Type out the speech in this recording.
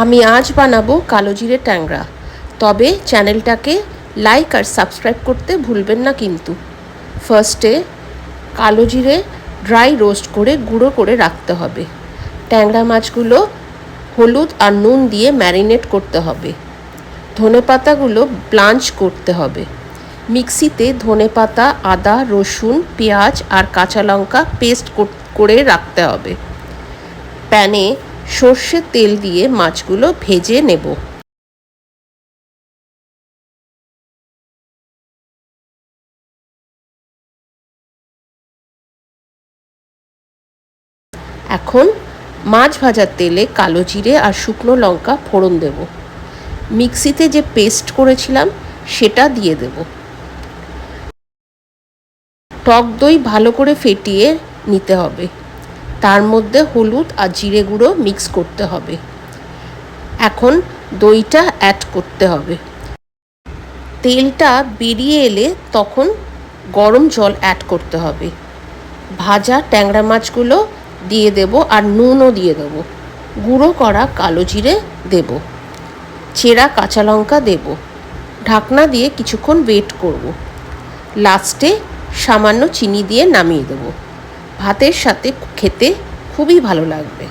আমি আজ বানাবো কালো জিরে ট্যাংরা। তবে চ্যানেলটাকে লাইক আর সাবস্ক্রাইব করতে ভুলবেন না কিন্তু। ফার্স্টে কালো জিরে ড্রাই রোস্ট করে গুঁড়ো করে রাখতে হবে। ট্যাংরা মাছগুলো হলুদ আর নুন দিয়ে ম্যারিনেট করতে হবে। ধনেপাতাগুলো ব্লাঞ্চ করতে হবে। মিক্সিতে ধনেপাতা, আদা, রসুন, পেঁয়াজ আর কাঁচা লঙ্কা পেস্ট করে রাখতে হবে। প্যানে সর্ষের তেল দিয়ে মাছগুলো ভেজে নেব। এখন মাছ ভাজার তেলে কালো জিরে আর শুকনো লঙ্কা ফোড়ন দেব। মিক্সিতে যে পেস্ট করেছিলাম সেটা দিয়ে দেব। টক দই ভালো করে ফেটিয়ে নিতে হবে। তার মধ্যে হলুদ আর জিরে গুঁড়ো মিক্স করতে হবে। এখন দইটা অ্যাড করতে হবে। তেলটা বেরিয়ে এলে তখন গরম জল অ্যাড করতে হবে। ভাজা ট্যাংরা মাছগুলো দিয়ে দেব আর নুনও দিয়ে দেব। গুঁড়ো করা কালো জিরে দেব। চেরা কাঁচা লঙ্কা দেব। ঢাকনা দিয়ে কিছুক্ষণ ওয়েট করব। লাস্টে সামান্য চিনি দিয়ে নামিয়ে দেব। ভাতের সাথে খেতে খুবই ভালো লাগবে।